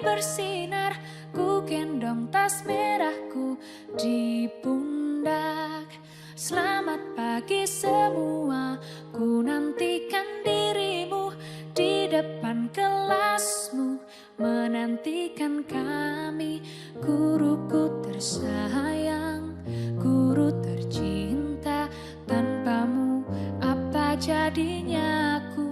bersinar, ku gendong tas merahku di pundak. Selamat pagi semua, ku nantikan dirimu di depan kelasmu, menantikan kami. Guruku tersayang, guru tercinta, tanpamu apa jadinya aku?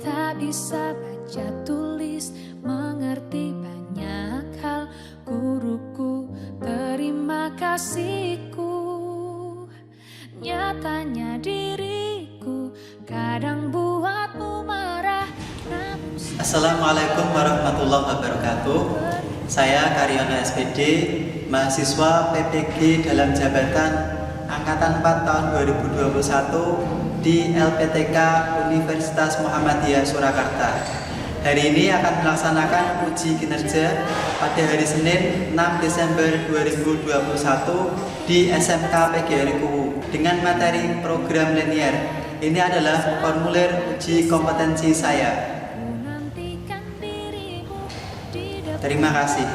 Tak bisa baca tulis, mengerti banyak hal. Guruku, terima kasihku. Nyatanya diriku kadang buatmu marah, namun Assalamualaikum warahmatullahi wabarakatuh. Saya Karyono SPD, mahasiswa PPG dalam jabatan Angkatan 4 tahun 2021 di LPTK Universitas Muhammadiyah Surakarta. Hari ini akan melaksanakan uji kinerja pada hari Senin 6 Desember 2021 di SMK PGRI dengan materi program linear. Ini adalah formulir uji kompetensi saya. Terima kasih.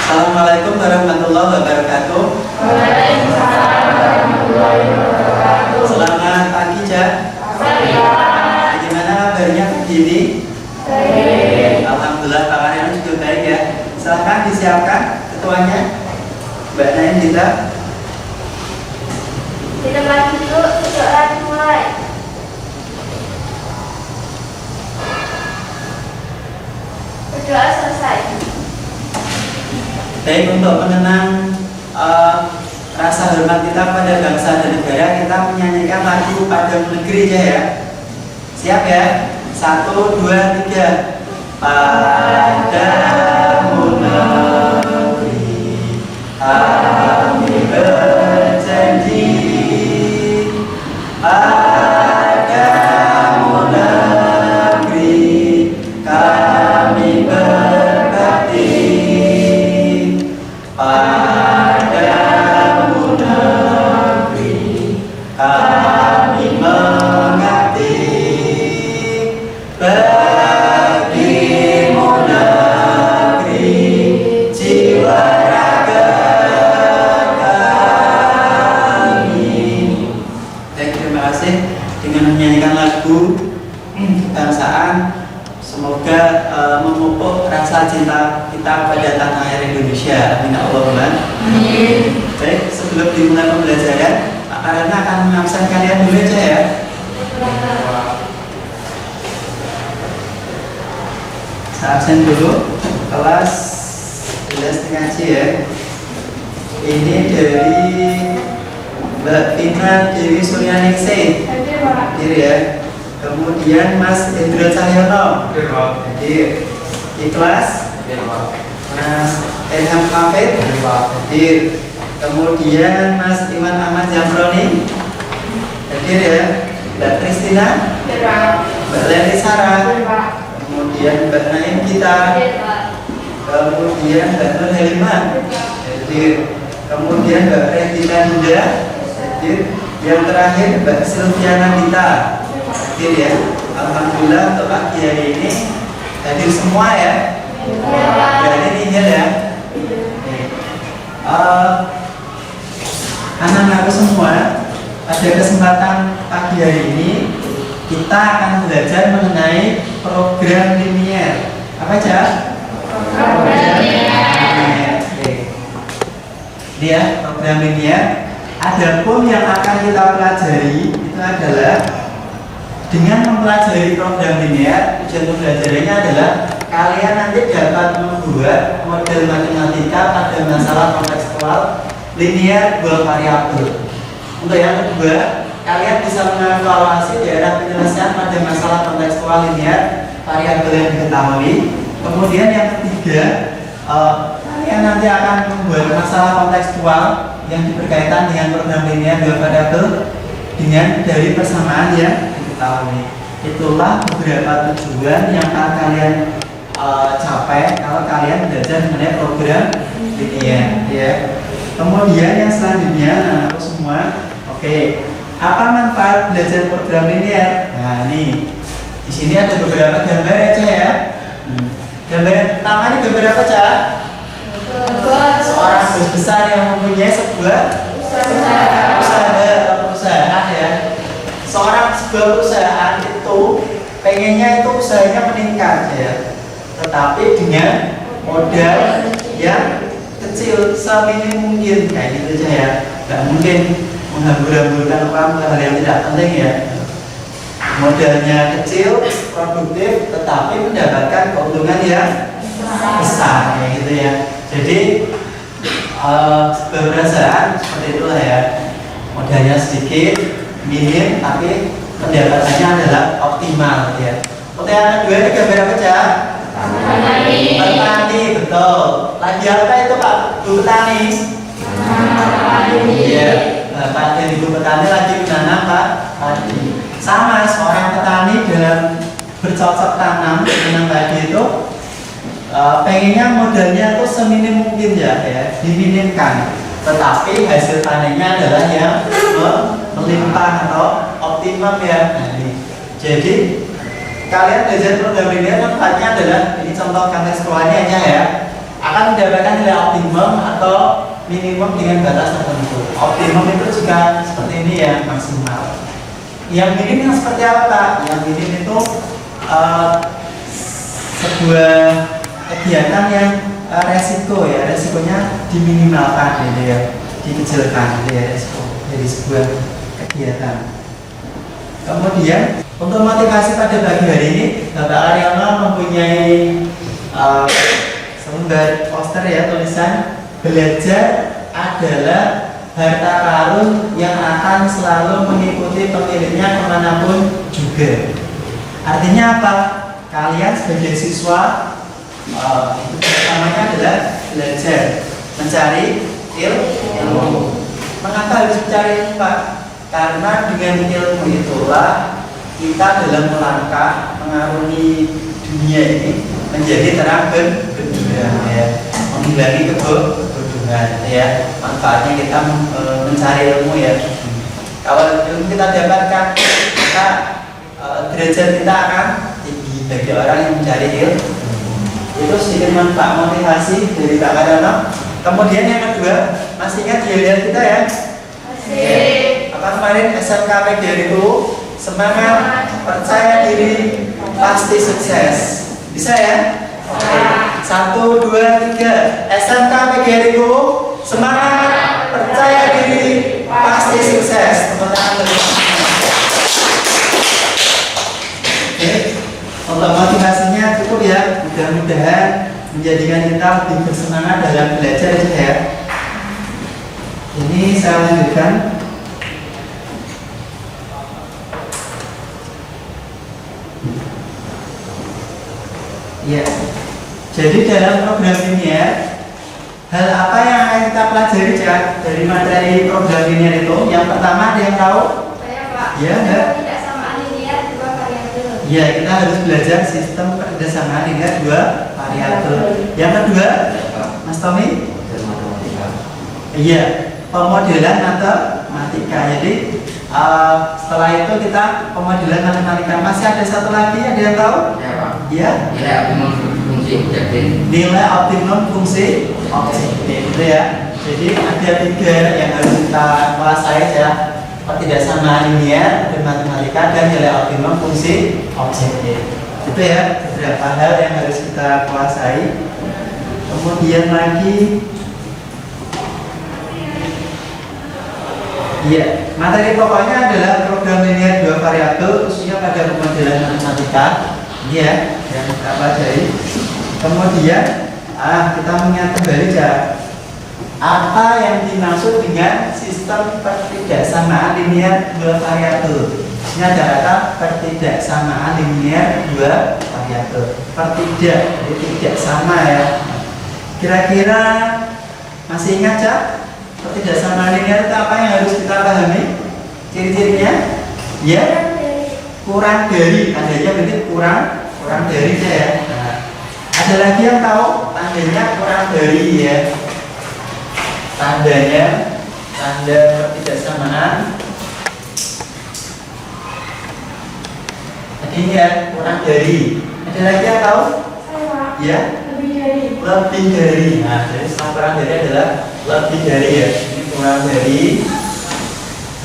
Assalamualaikum warahmatullahi wabarakatuh. Waalaikumsalam warahmatullahi wabarakatuh. Selamat pagi, Ja. Bagaimana kabarnya pagi ini? Baik. Alhamdulillah, Pak Karyono juga baik ya. Silahkan disiapkan ketuanya, Mbak Naim kita. Kita lagi dulu, sekarang mulai. Berdoa selesai. Baik, untuk mengenang rasa hormat kita pada bangsa dan negara, kita menyanyikan lagu Padamu Negeri ya. Siap ya? 1, 2, 3. Padamu negeri kami berjanji, padamu negeri kami berbakti, padamu negeri kami mengabdi. Bagimu negeri jiwa raga kami. Baik, terima kasih. Dengan menyanyikan lagu kebangsaan, semoga memupuk rasa cinta kita pada tanah air Indonesia. Amin Allahumma. Amin. Baik, sebelum dimulai pembelajaran, Pak Karyono akan mengabsen kalian dulu aja ya. Saya absen dulu kelas 11 C ya. Ini dari Mbak Vina Dewi Suryaningsih hadir ya. Kemudian Mas Indra Cahyono hadir. Ikhlas Mas Ilham Hafid hadir. Kemudian Mas Iman Ahmad Jamroni hadir ya. Mbak Kristina, Mbak Leni Sarah, kemudian Mbak Naim kita, kemudian Mbak Nur Helima hadir, kemudian Mbak Regina Dinda hadir, yang terakhir Mbak Silviana Dita hadir ya. Alhamdulillah untuk pagi hari ini hadir semua ya. Berarti nihil ya. Anak-anakku semua, pada kesempatan pagi hari ini kita akan belajar mengenai program linear. Apa aja? Program linear. Oke. Ini ya, program linear. Adapun yang akan kita pelajari itu adalah dengan mempelajari program linear, tujuan pembelajarannya adalah kalian nanti dapat membuat model matematika pada masalah kontekstual linear dua variabel. Untuk yang kedua, kalian bisa mengevaluasi daerah penyelesaian pada masalah kontekstual linear variabel yang diketahui. Kemudian yang ketiga, kalian nanti akan membuat masalah kontekstual yang berkaitan dengan program linear dua variabel dengan dari persamaan yang diketahui. Itulah beberapa tujuan yang akan kalian capai kalau kalian belajar mengenai program linear ya. Kemudian yang selanjutnya anakku semua, oke, apa manfaat belajar program linear? Nah, ini di sini ada beberapa gambar aja ya. pertama ini gambar apa, Cak? Seorang bos besar yang mempunyai sebuah perusahaan ya. Sebuah perusahaan itu pengennya itu usahanya meningkat ya, tetapi dengan modal yang kecil seminim mungkin kayak gitu aja ya. Nggak mungkin menghambur-hamburkan uang ke hal yang tidak penting ya. Modalnya kecil, produktif, tetapi mendapatkan keuntungan yang besar kayak gitu ya. Jadi sebuah perusahaan seperti itulah ya, modalnya sedikit, minim, tapi pendapatannya adalah optimal ya. Pertanyaan kedua ini gambar apa, Cak? Petani, betul. Lagi apa itu, Pak? Bu petani? Iya, Pak dan Ibu petani lagi menanam Pak padi. Sama, seorang petani dalam bercocok tanam menanam padi itu pengennya modalnya itu seminim mungkin ya, diminimkan. Tetapi hasil panennya adalah yang melimpah atau optimum ya. Nah, ini. Jadi kalian belajar program linear manfaatnya adalah ini contoh konteks sekolahnya aja ya, akan mendapatkan nilai optimum atau minimum dengan batas tertentu. Optimum itu juga seperti ini ya, maksimal. Yang minim yang seperti apa, Pak? Yang minim itu sebuah kegiatan yang resiko ya, resikonya diminimalkan gitu ya, dikecilkan gitu ya, resiko dari sebuah kegiatan. Kemudian untuk motivasi pada pagi hari ini, Bapak Aryono mempunyai selembar poster ya, tulisan belajar adalah harta karun yang akan selalu mengikuti pemiliknya kemanapun juga. Artinya apa? Kalian sebagai siswa pertamanya adalah belajar, mencari ilmu. Mengapa harus mencari ilmu, Pak? Karena dengan ilmu itulah kita dalam melangkah mengarungi dunia ini menjadi terang benderang ya, menghilangi kebodohan ya. Manfaatnya kita mencari ilmu ya. Kalau ilmu kita dapatkan, maka derajat kita akan tinggi bagi orang yang mencari ilmu. Itu sedikit manfaat motivasi dari Pak Karyono. Kemudian yang kedua, masih ingat dia kita ya? Masih. Apa kemarin SMK PGRI semangat, percaya diri, pasti sukses. Bisa ya? Oke. 1, 2, 3. SMK PGRI semangat, percaya diri, pasti sukses. Tepuk tangan dulu. Oke. Untuk motivasinya cukup ya. Mudah-mudahan menjadikan kita lebih bersemangat dalam belajar ya. Ini saya lanjutkan. Ya, jadi dalam program ini ya, hal apa yang akan kita pelajari Cak dari materi program linear itu? Yang pertama ada yang tahu? Saya, Pak. Ya, enggak? Pertidaksaamaan linear dua variabel. Ya, kita harus belajar sistem pertidaksaamaan linear dua variabel. Yang kedua, Mas Tommy? Iya, pemodelan matematika. Jadi setelah itu kita pemodelan matematika. Masih ada satu lagi, ada yang tahu? Ya, Pak. Ya. Nilai optimum fungsi objektif. Nilai optimum fungsi objektif itu ya. Jadi ada 3 yang harus kita kuasai ya. Pertidaksamaan linear dan matematika dan nilai optimum fungsi objektif. Itu ya beberapa hal yang harus kita kuasai. Kemudian lagi ya, materi pokoknya adalah program linear dua variabel khususnya pada pemodelan matematika. Ini ya, yang kita pelajari. Kemudian kita mengingat kembali ya, apa yang dimaksud dengan sistem pertidaksamaan linear dua variabel. Ini ada kata pertidaksamaan linear dua variabel. Pertidak, jadi tidak sama ya. Kira-kira masih ingat ya? Pertidaksamaan linear itu apa yang harus kita pahami? Ciri-cirinya? Ya, kurang dari, tandanya berarti kurang dari ya. Nah, ada lagi yang tahu tandanya kurang dari ya? Tandanya, tanda pertidaksamaan. Jadi ini ya kurang dari. Ada lagi yang tahu? Saya, Pak. Ya. Lebih dari lebih dari. Nah, jadi setelah kurang dari adalah lebih dari ya. Ini kurang dari,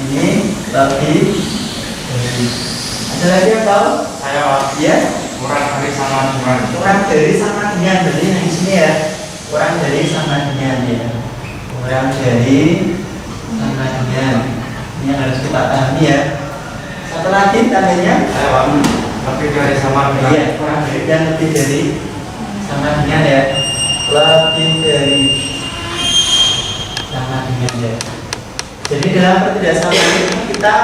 ini lebih dari. Ada lagi yang tahu? Saya Ya, kurang dari sama dengan. kurang dari sama dengan. Berarti yang di sini ya, kurang dari sama dengan ya. Kurang dari sama dengan. Ini yang harus kita pahami ya. Satu lagi tandanya. Saya lebih dari sama dengan. Iya, kurang dari dan lebih dari sama dengan ya. Lebih dari sama dengan ya. Jadi dalam ketidaksamaan itu kita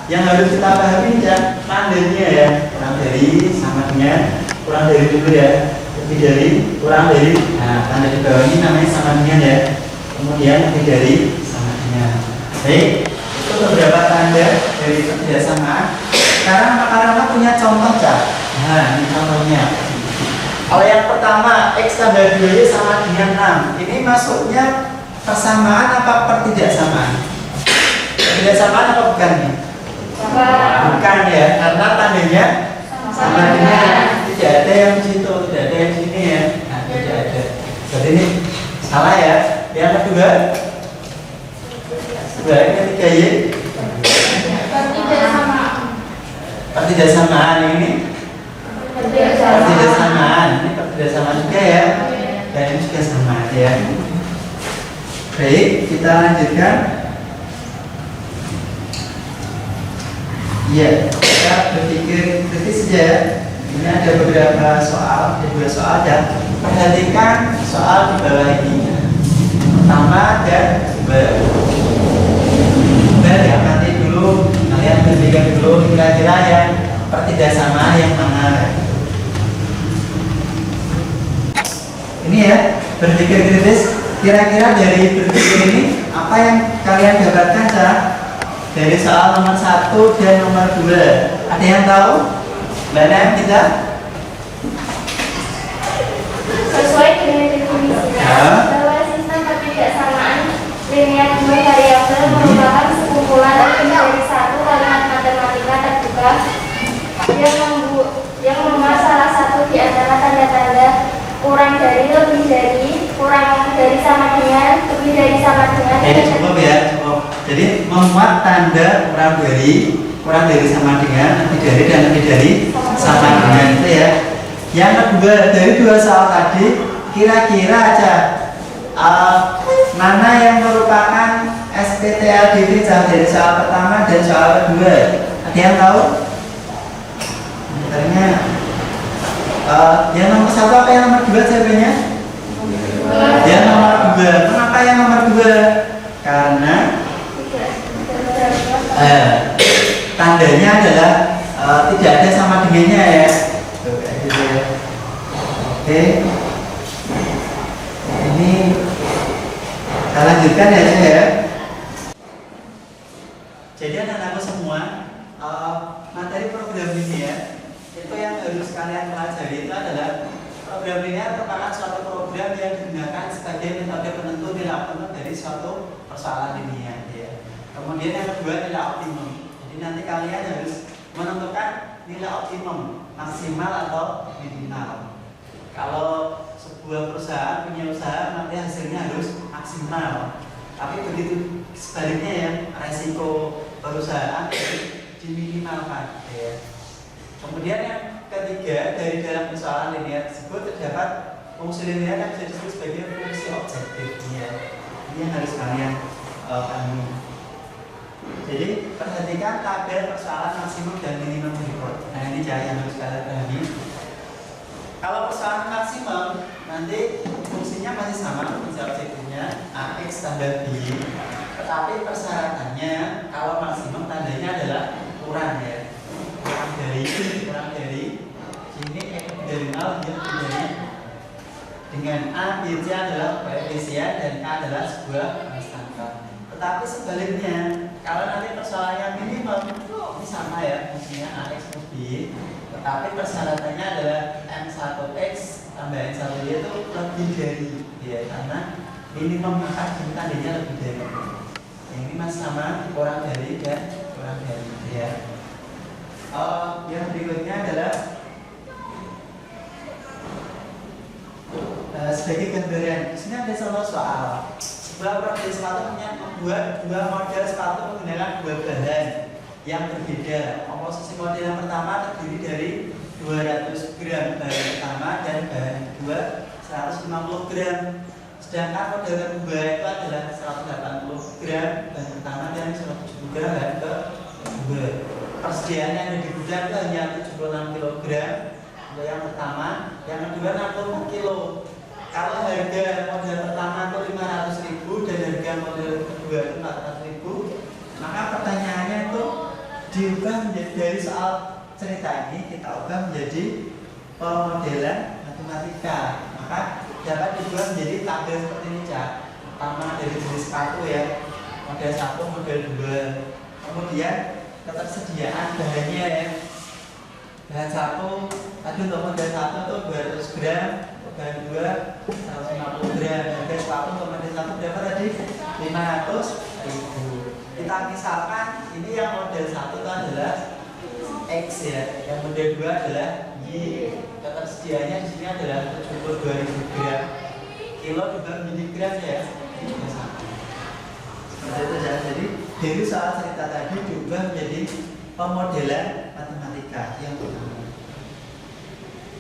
yang harus kita pahami ya tandanya ya. Kurang dari sama dengan, kurang dari dulu ya. Lebih dari, kurang dari. Nah, tanda di bawah ini namanya sama dengan ya. Kemudian lebih dari sama dengan. Baik, itu beberapa tanda dari ketidaksamaan. Sekarang Kak punya contoh Cak. Nah, ini contohnya. Kalau yang pertama X tambah 2Y sama dengan 6. Ini masuknya persamaan apa pertidaksamaan? Pertidaksamaan apa bukan nih? Bukan ya, karena tandanya sama dengan. Tidak ada yang di situ, tidak ada yang di sini ya. Nah, tidak ada. Berarti ini salah ya. Yang kedua, yang ketiga Y. Pertidaksamaan ini. Pertidaksamaan ini pertidaksamaan juga ya. Dan ini juga sama ya. Baik, kita lanjutkan. Iya, kita berpikir kritis saja ya. Ini ada beberapa soal, ada 2 soal dan perhatikan soal di bawah ini. Pertama dan kedua. Ya, nanti dulu kalian berpikir dulu kira-kira yang pertidaksamaan yang mana. Ini ya, berpikir kritis. Kira-kira dari berpikir ini apa yang kalian dapatkan Cak? Dari soal nomor 1 dan nomor 2. Ada yang tahu? Mana kita? Sesuai dengan definisinya, bahwa sistem pertidaksamaan linear 2 variabel merupakan sekumpulan lebih dari 1 kalimat matematika terbuka yang memuat salah satu di antara tanda-tanda kurang dari, lebih dari, kurang dari sama dengan, lebih dari sama dengan. Cukup ya, cukup. Jadi memuat tanda kurang dari sama dengan, lebih dari dan lebih dari sama dengan itu ya. Yang kedua dari 2 soal tadi, kira-kira aja mana yang merupakan SPTLDV dari soal pertama dan soal kedua? Ada yang tahu? Sebenarnya yang nomor 1 apa yang nomor 2 jawabannya? Yang nomor 2. Kenapa yang nomor 2? Karena tandanya adalah tidak ada sama dengannya ya. Tuh, kayak gitu ya. Oke. Ini kita lanjutkan ya saya. Jadi anak-anakku semua, materi program ini ya, itu yang harus kalian pelajari itu adalah program ini merupakan suatu program yang digunakan sebagai metode penentu nilai optimum dari suatu persoalan linear ya. Kemudian yang kedua nilai optimum. Jadi nanti kalian harus menentukan nilai optimum maksimal atau minimal. Kalau sebuah perusahaan punya usaha nanti hasilnya harus maksimal. Tapi begitu sebaliknya ya, resiko perusahaan diminimalkan ya. Kemudian yang ketiga, dari dalam persoalan linear tersebut terdapat fungsi linear yang bisa disebut sebagai fungsi objektif ya. Ini yang harus kalian pahami. Jadi perhatikan tabel persoalan maksimum dan minimum berikut. Nah ini yang harus kalian pahami. Kalau persoalan maksimum nanti fungsinya masih sama, fungsi objektifnya AX tambah B, tetapi persyaratannya kalau maksimum tandanya adalah kurang ya. Kurang dari sini X dari 0 dia dari dengan A, B, C adalah koefisien dan K adalah sebuah konstanta. Tetapi sebaliknya kalau nanti persoalannya minimum ini sama ya, fungsinya AX plus B, tetapi persyaratannya adalah M1X tambah M1Y itu lebih dari ya, karena minimum maka tandanya lebih dari. Yang ini masih sama, kurang dari dan kurang dari ya. Yang berikutnya adalah sebagai gambaran, di sini ada soal. Sebuah produsen sepatu membuat dua model sepatu menggunakan dua bahan yang berbeda. Komposisi model yang pertama terdiri dari 200 gram bahan pertama dan bahan kedua 150 gram. Sedangkan model kedua itu adalah 180 gram bahan pertama dan 170 gram bahan kedua. Persediaan yang ada di gudang itu hanya 76 kg untuk yang pertama, yang kedua 60 kg. Kalau harga model pertama itu 500.000 dan harga model kedua itu 400.000, maka pertanyaannya itu diubah menjadi dari soal cerita ini kita ubah menjadi pemodelan matematika. Maka dapat diubah menjadi tabel seperti ini, Cak. Pertama dari jenis sepatu ya, model 1, model 2. Kemudian ketersediaan bahannya ya. Bahan 1 tadi untuk model 1 itu 200 gram, untuk bahan 2 150 gram. Harga sepatu untuk model 1 berapa tadi? 500.000. Kita misalkan ini yang model 1 itu adalah X ya, yang model 2 adalah Y. Ketersediaannya di sini adalah 72.000 gram. Kilo juga miligram ya. Ini sama. Seperti itu ya. Jadi dari soal cerita tadi diubah menjadi pemodelan matematika yang pertama.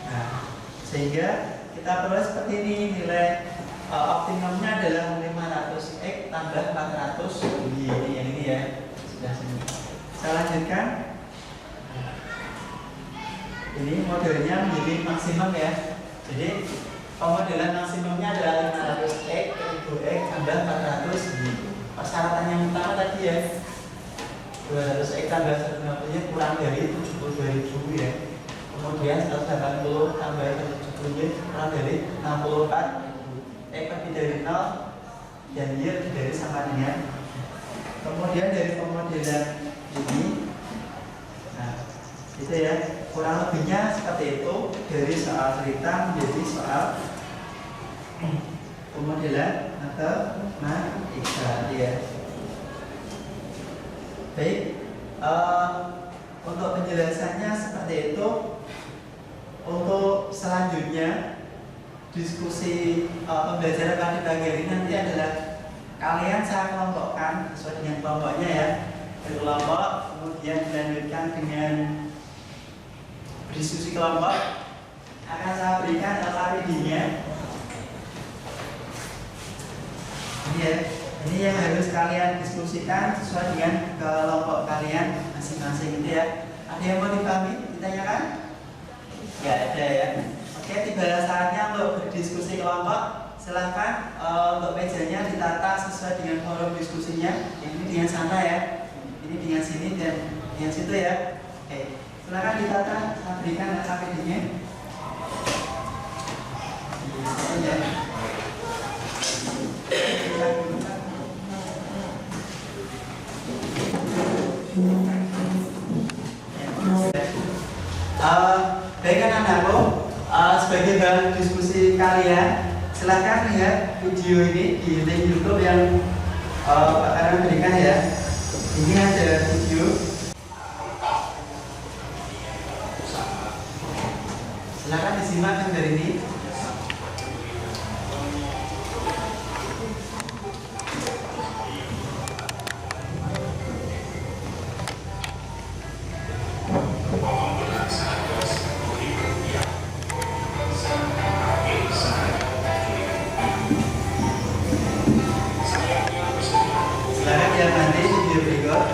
Nah, sehingga kita peroleh seperti ini, nilai optimumnya adalah 500x tambah 400 ini yang ini ya, sudah sini. Saya lanjutkan. Ini modelnya menjadi maksimum ya. Jadi pemodelan maksimumnya adalah 500x, 1000x tambah 400 ini. Persyaratan yang utama tadi ya, 200x tambah 150-nya kurang dari 72.000 ya. Kemudian 180 tambah 170-nya kurang dari 64.000. X lebih dari 0 dan Y lebih dari sama dengan. Kemudian dari pemodelan ini, nah itu ya, kurang lebihnya seperti itu dari soal cerita menjadi soal pemodelan matematika ya. Baik, untuk penjelasannya seperti itu. Untuk selanjutnya diskusi pembelajaran pada pagi ini nanti adalah kalian saya kelompokkan sesuai dengan kelompoknya ya, berkelompok, kemudian dilanjutkan dengan diskusi kelompok. Akan saya berikan LKPD-nya. Ini ya, ini yang harus kalian diskusikan sesuai dengan kelompok kalian masing-masing itu ya. Ada yang mau dipahami? Ditanyakan? Ya ada ya. Oke, tiba saatnya untuk berdiskusi kelompok. Silahkan untuk mejanya ditata sesuai dengan forum diskusinya. Ini dengan sana ya, ini dengan sini dan dengan situ ya. Oke, silahkan ditata. Saya berikan LKPD-nya. Ya. Baik anak-anakku, sebagai bahan diskusi kalian, silahkan lihat video ini di link YouTube yang Pak Karan berikan ya. Ini ada video. Silahkan disimak gambar ini. Silahkan lihat nanti video berikut.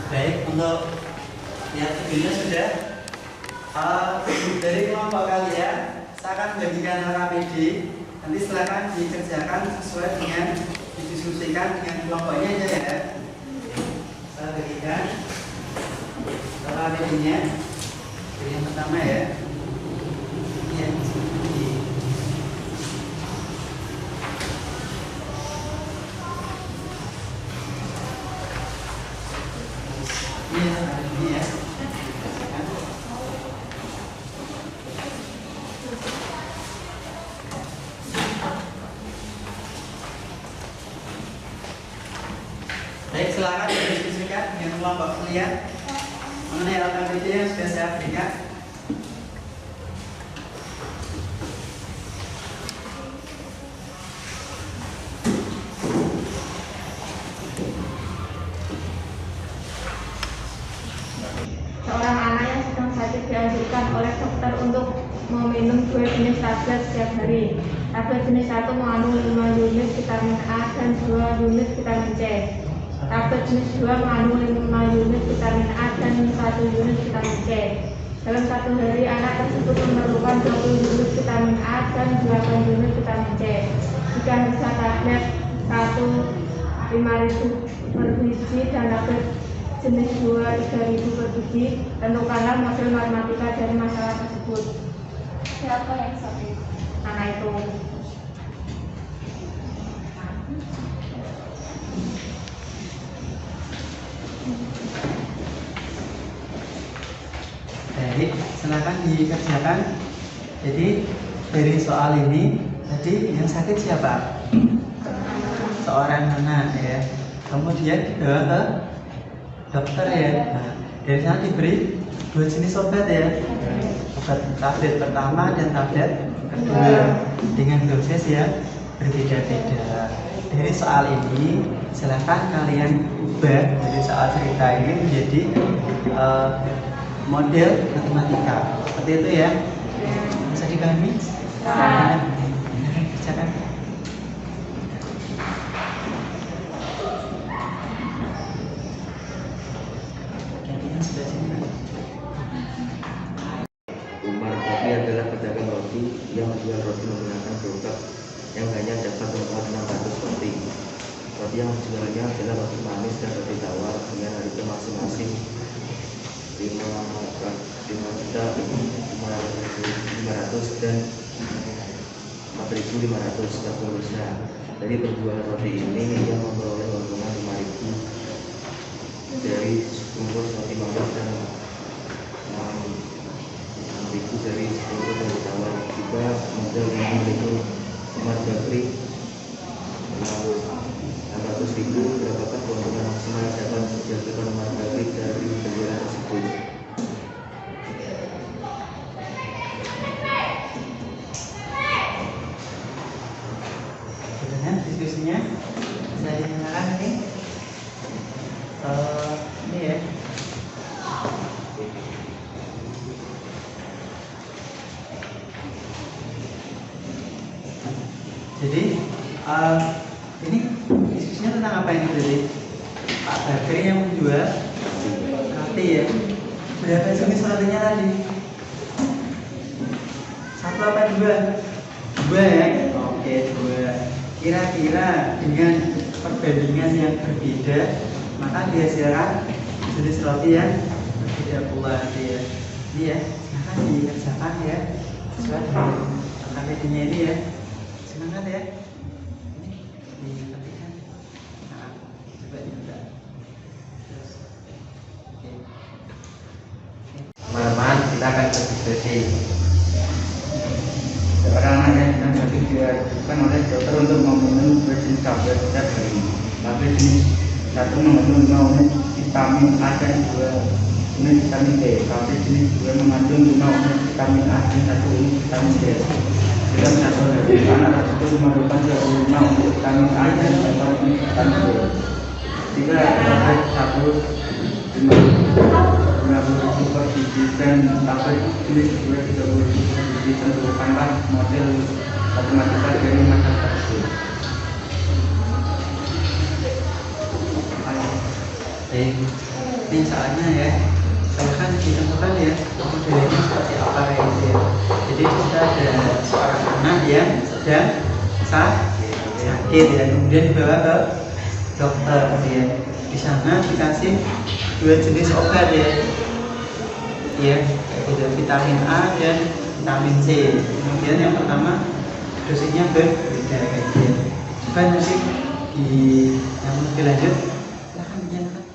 Baik, untuk yang videonya sudah. Dari kelompok kalian, saya akan bagikan RAPD. Nanti silakan dikerjakan sesuai dengan didiskusikan dengan kelompoknya aja ya. Saya bagikan RAPD-nya. Jadi yang pertama ya. Ini ya. Baik, silakan didiskusikan dengan kelompok kalian mengenai RAPD yang sudah saya berikan. Seorang anak yang sedang sakit dianjurkan oleh dokter untuk meminum 2 jenis tablet setiap hari. Tablet jenis 1 mengandung 5 unit vitamin A dan 2 unit vitamin C. Tablet jenis 2 mengandung 5 unit vitamin A dan 1 unit vitamin C. Dalam satu hari, anak tersebut memerlukan 20 unit vitamin A dan 8 unit vitamin C. Jika harga tablet 1 5.000 per biji dan tablet jenis 2 3.000 per biji, tentukanlah model matematika dari masalah tersebut. Siapa yang sakit? Anak itu. Baik, silakan dikerjakan. Jadi dari soal ini tadi yang sakit siapa? Seorang anak ya. Kemudian dibawa ke dokter ya. Nah, dari sana diberi 2 jenis obat ya. Obat tablet pertama dan tablet kedua dengan dosis yang berbeda-beda. Dari soal ini silakan kalian ubah dari soal cerita ini menjadi model matematika. Seperti itu ya. Bisa dipahami? Kerjakan. Umar Bakri adalah pedagang roti yang menjual roti menggunakan gerobak yang hanya dapat memuat 600 roti. Roti yang dijualnya adalah roti manis dan roti tawar dengan harga masing-masing 5.500 dan 4.500 seterusnya. Dari penjualan roti ini ia memperoleh keuntungan 5.000 dari bungkus roti manis dan 6.000 dari bungkus roti tawar. Jika modal yang itu Umar Bakri 600.000, berapakah keuntungan maksimal yang dapat dijatuhkan Umar Bakri dari penjualan tersebut? Diskusinya bisa dinyalakan ini. Ini ya. Jadi ini diskusinya tentang apa ini tadi? Pak Bakri yang menjual roti ya. Berapa jenis rotinya tadi? 1 apa 2? 2 ya. Oke, 2. Kira-kira dengan perbandingan yang berbeda, maka dihasilkan jenis roti yang berbeda pula ya. Ini ya, silahkan dikerjakan ya sesuai dengan KPD-nya ini ya. Semangat ya. Ini diperhatikan. Nah, coba dibuka. Terus, oke. kita akan berdiskusi. Seorang anak yang sedang sakit diajukan oleh dokter untuk memenuhi dua jenis tablet setiap hari. Tablet jenis 1 mengandung 5 unit vitamin A dan 2 unit vitamin D. Tablet jenis 2 mengandung 5 unit vitamin A dan 1 unit vitamin D. Dalam satu hari, anak tersebut memerlukan 25 unit vitamin A dan 4 unit vitamin D. Jika tablet 1 50.000 per biji dan tablet jenis 2 30.000 per biji, tentukanlah model matematika dari masa tersebut. Ini soalnya ya, silahkan ditentukan ya modelnya seperti apa gitu ya. Jadi kita ada seorang anak yang sedang sakit ya, kemudian dibawa ke dokter ya. Di sana dikasih 2 jenis obat ya, gitu, vitamin A dan vitamin C. Kemudian yang pertama dosisnya berbeda kayak gitu. Coba nanti di yang lebih lanjut silahkan dinyalakan.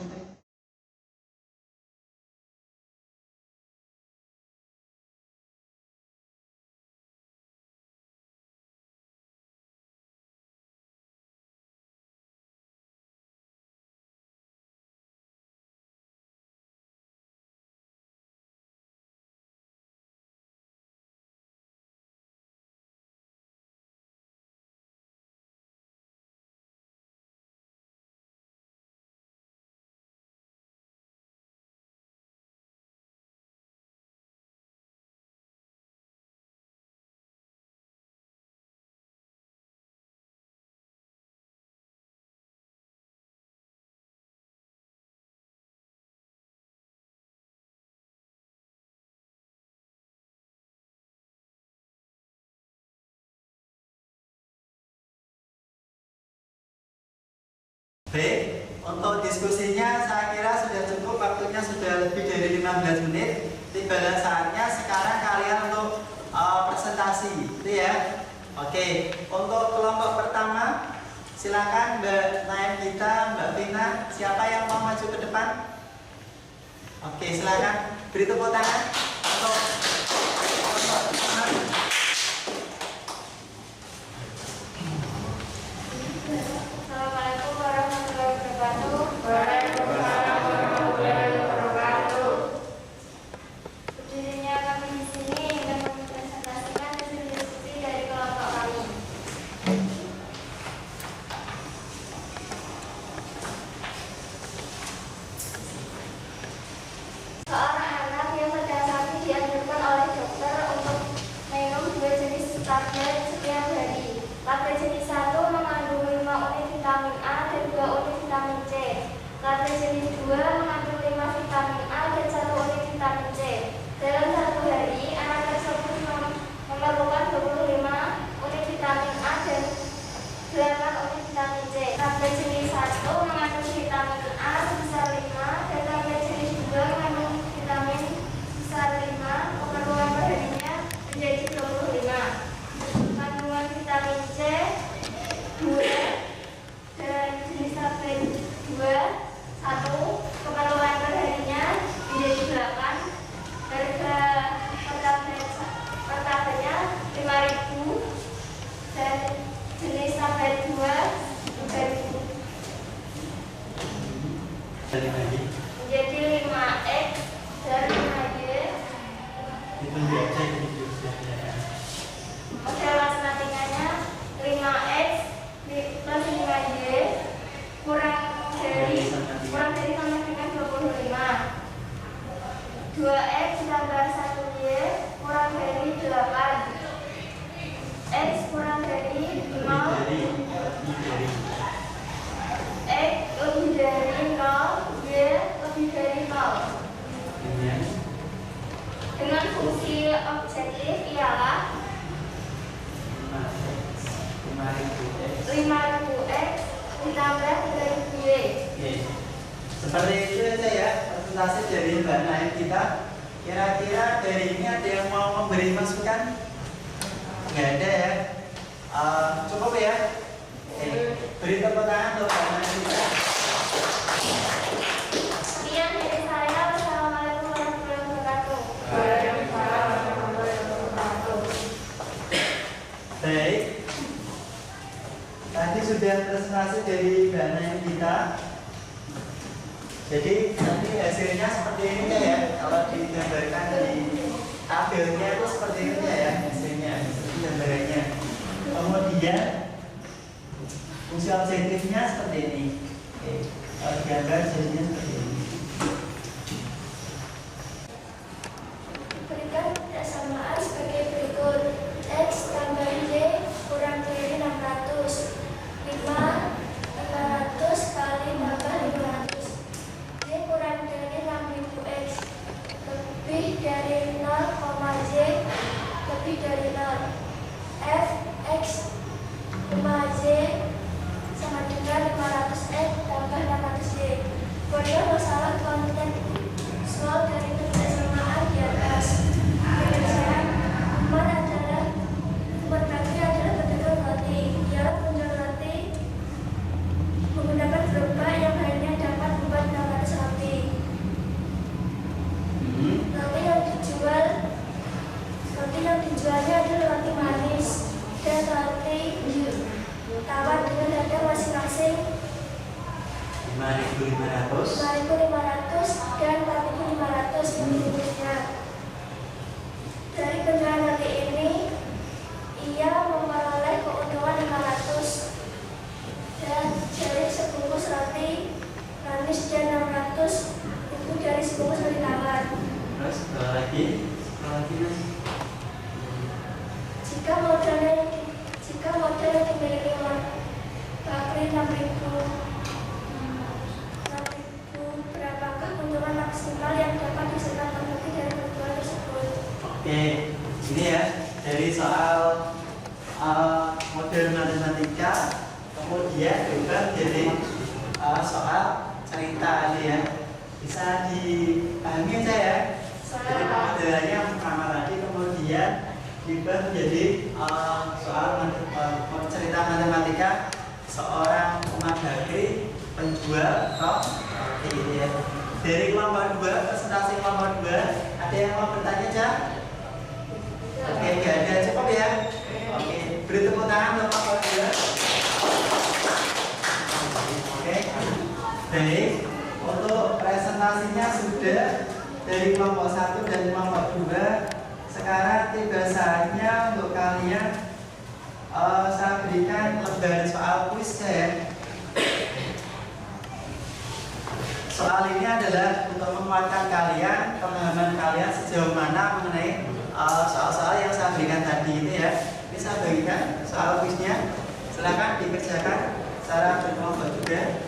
Baik, untuk diskusinya saya kira sudah cukup, waktunya sudah lebih dari 15 menit. Tibalah saatnya sekarang kalian untuk presentasi, gitu ya. Oke, untuk kelompok pertama silakan Mbak Naim-Gita, Mbak Vina, siapa yang mau maju ke depan? Oke, silakan beri tepuk tangan untuk kelompok pertama. Assalamualaikum warahmatullahi wabarakatuh. Berdirinya kami di sini ingin mempresentasikan hasil diskusi dari kelompok kami. Seorang anak yang sedang sakit dianjurkan oleh dokter untuk minum 2 jenis tablet setiap hari. Tablet jenis 1 mengandung 5 unit vitamin A dan 2 unit vitamin C. Tablet jenis 2 mengandung 5 vitamin A dan 1 unit vitamin C. Dalam satu hari, anak tersebut memerlukan 25 unit vitamin A dan 8 unit vitamin C. Tablet jenis 1 mengandung vitamin A sebesar 5 dan tablet jenis 2 mengandung vitamin sebesar 5. Keperluan perharinya menjadi 25. Kandungan vitamin C 2 dan jenis tablet 2 1 keperluan perharinya menjadi 8. Harga per tabletnya 5.000 dan jenis tablet 2 3.000 menjadi 5X dan 5Y. Model matematikanya 5X plus 5Y kurang dari sama dengan 25. 2X ditambah 1Y kurang dari 8. X kurang dari 0. X lebih dari 0, Y lebih dari 0. Dengan fungsi objektif ialah 5.000X ditambah 3.000Y. Seperti itu saja ya presentasi dari Mbak Naim kita. Kira-kira dari ini ada yang mau memberi masukan? Nggak ada ya? Cukup ya? Beri tepuk tangan untuk Mbak Naim kita. Sekian dari saya. Wassalamualaikum warahmatullahi wabarakatuh. hasil dari bahan kita. Jadi nanti hasilnya seperti ini ya. Kalau digambarkan di tabelnya itu seperti ini ya hasilnya, seperti gambarannya. Kemudian fungsi objektifnya seperti ini. Oke, kalau digambar hasilnya seperti ini. Berikan persamaan sebagai berikut. X tambah Y kurang dari 600. 500 kali tambah 500. Y kurang dari 6000X lebih dari 0, Z lebih dari 0. F X, Z sama dengan 500X tambah 600Y. Buatlah masalah konten soal dari persamaan di atas. Penyelesaian Umar Bakri adalah pedagang roti. Ia menjual roti menggunakan gerobak yang hanya dapat membuat 600 roti. Roti yang dijualnya adalah roti manis dan roti tawar dengan harga masing-masing 5.500 dan 4.500 menurutnya. Dari penjualan roti ini, ia memperoleh keuntungan 500 dan dari sebungkus roti manis dan 600 itu dari sebungkus roti tawar. Terus lagi mas. Jika modalnya dimiliki Umar Bakri 6.000, berapakah keuntungan maksimal yang dapat diserap terbagi dari penjualan tersebut? Oke, ini ya dari soal model matematika, kemudian juga jadi soal cerita ini ya, bisa dipahami aja ya. Jadi pemodelannya yang pertama tadi, kemudian juga menjadi soal cerita matematika seorang Umar Bakri penjual roti gitu ya. Dari kelompok 2, presentasi kelompok 2, ada yang mau bertanya aja? Oke, nggak ada, cukup ya. Oke, beri tepuk tangan untuk kelompok 2. Oke, baik. Untuk presentasinya sudah dari kelompok 1 dan kelompok 2. Sekarang tiba saatnya untuk kalian saya berikan lembaran soal kuis ya. Soal ini adalah untuk menguatkan kalian, pemahaman kalian sejauh mana mengenai soal-soal yang saya berikan tadi ini ya. Ini saya bagikan soal kuisnya. Silakan dikerjakan secara berkelompok juga.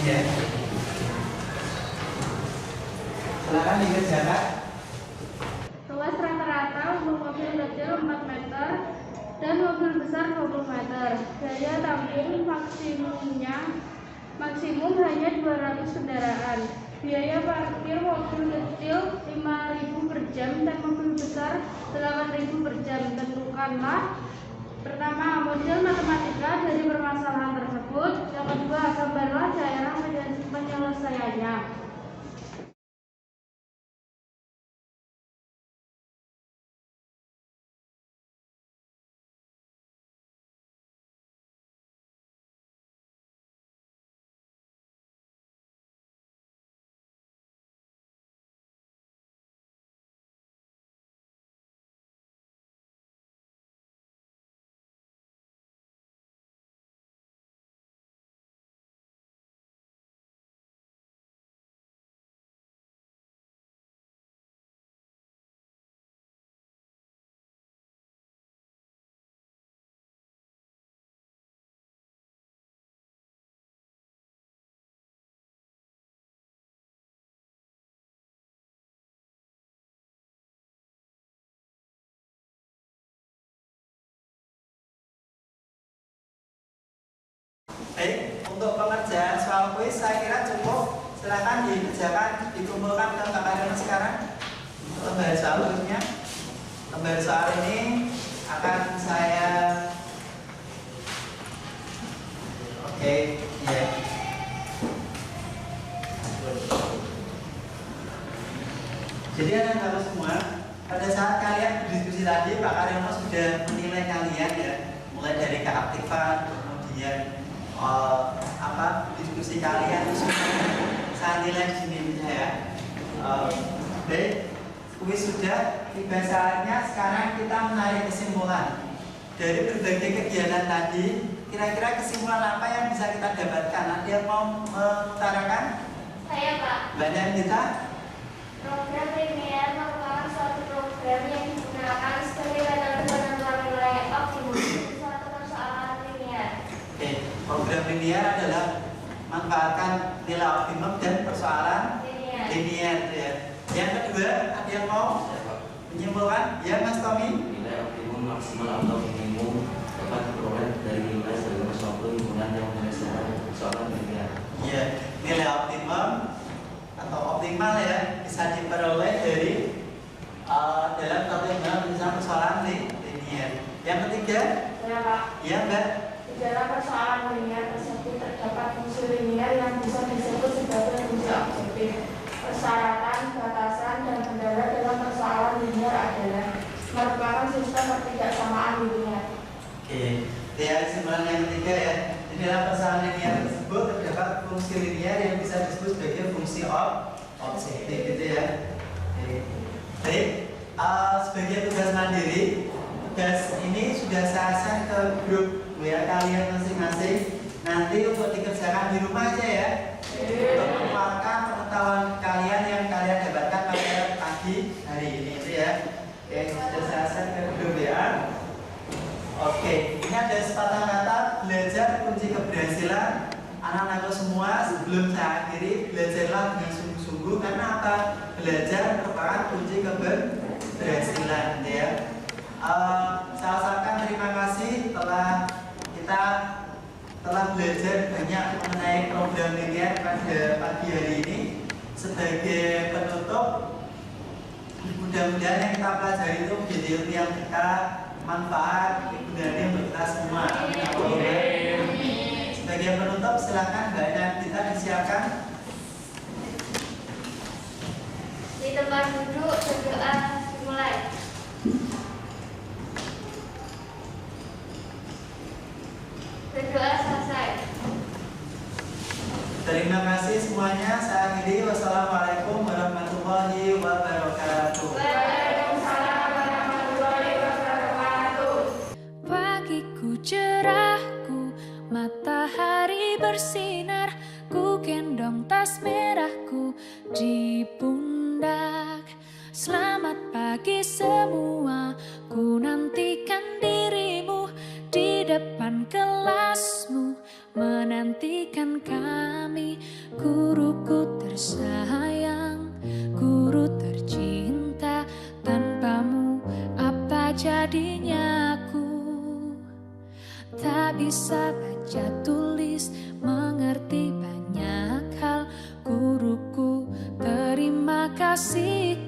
Ya. Silakan dikerjakan. Luas rata-rata untuk mobil kecil 4 meter dan mobil besar 20 meter. Daya tampung maksimum hanya 200 kendaraan. Biaya parkir mobil kecil 5.000 per jam dan mobil besar 8.000 per jam. Tentukanlah pertama model matematika dari permasalahan tersebut. Yang kedua, gambarlah daerah penyelesaiannya. Baik, untuk pengerjaan soal kuis saya kira cukup. Silakan dikerjakan, dikumpulkan ke kakak sekarang. Lembar soal kuisnya. Lembar soal ini akan saya ya. Jadi anak-anak semua kalian ya, mulai dari keaktifan, kemudian diskusi kalian itu semuanya saya nilai di sini ya. Baik, kuis sudah, tiba saatnya sekarang kita menarik kesimpulan dari berbagai kegiatan tadi. Kira-kira kesimpulan apa yang bisa kita dapatkan? Ada yang mau mengutarakan? Saya, Pak. Banyak kita? Program linear merupakan suatu program yang digunakan sebagai metode penentuan nilai optimum untuk suatu persoalan linear. Oke, program linear adalah manfaatkan nilai optimum dan persoalan linear ya. Yang kedua, ada yang mau menyimpulkan? Ya, Mas Tommy? Nilai optimum maksimal atau minimum dapat diperoleh dari nilai segala suatu himpunan yang menyelesaikan persoalan linear. Ya, nilai optimum atau optimal ya bisa diperoleh dari dalam satu himpunan penyelesaian persoalan linear. Yang ketiga? Ya, Pak. Ya, Mbak? Di dalam persoalan linear tersebut terdapat fungsi linear yang bisa disebut sebagai fungsi objektif. Persyaratan, batasan, dan kendala dalam persoalan linear adalah merupakan sistem ketidaksamaan linear. Oke, ya kesimpulan yang ketiga ya. Di dalam persoalan linear tersebut terdapat fungsi linear yang bisa disebut sebagai fungsi objektif gitu ya. Oke. Baik, sebagai tugas mandiri, tugas ini sudah saya share ke grup WA kalian masing-masing. Nanti untuk dikerjakan di rumah aja ya. Untuk menguatkan pengetahuan kalian yang kalian dapatkan pada pagi hari ini itu ya. Oke, sudah saya share ke grup WA. Oke, ini ada sepatah kata belajar kunci keberhasilan. Anak-anakku semua, sebelum saya akhiri, belajarlah dengan sungguh-sungguh karena apa? Belajar merupakan kunci keberhasilan ya. Saya ucapkan terima kasih kita telah belajar banyak mengenai program linear pada pagi hari ini. Sebagai penutup, mudah-mudahan yang kita pelajari itu menjadi ilmu yang berkah, manfaat, kegunaan untuk kita semua. Sebagai penutup, silakan Mbak dan kita disiapkan. Di tempat duduk, berdoa dimulai. Berdoa selesai. Terima kasih semuanya. Saya akhiri. Wassalamualaikum warahmatullahi wabarakatuh. Waalaikumsalam warahmatullahi wabarakatuh. Pagiku cerahku, matahari bersinar, ku gendong tas merahku di pundak. Selamat pagi semua, ku nantikan dirimu di depan kelasmu, menantikan kami. Guruku tersayang, guru tercinta, tanpamu apa jadinya aku? Tak bisa baca tulis, mengerti banyak hal. Guruku, terima kasih.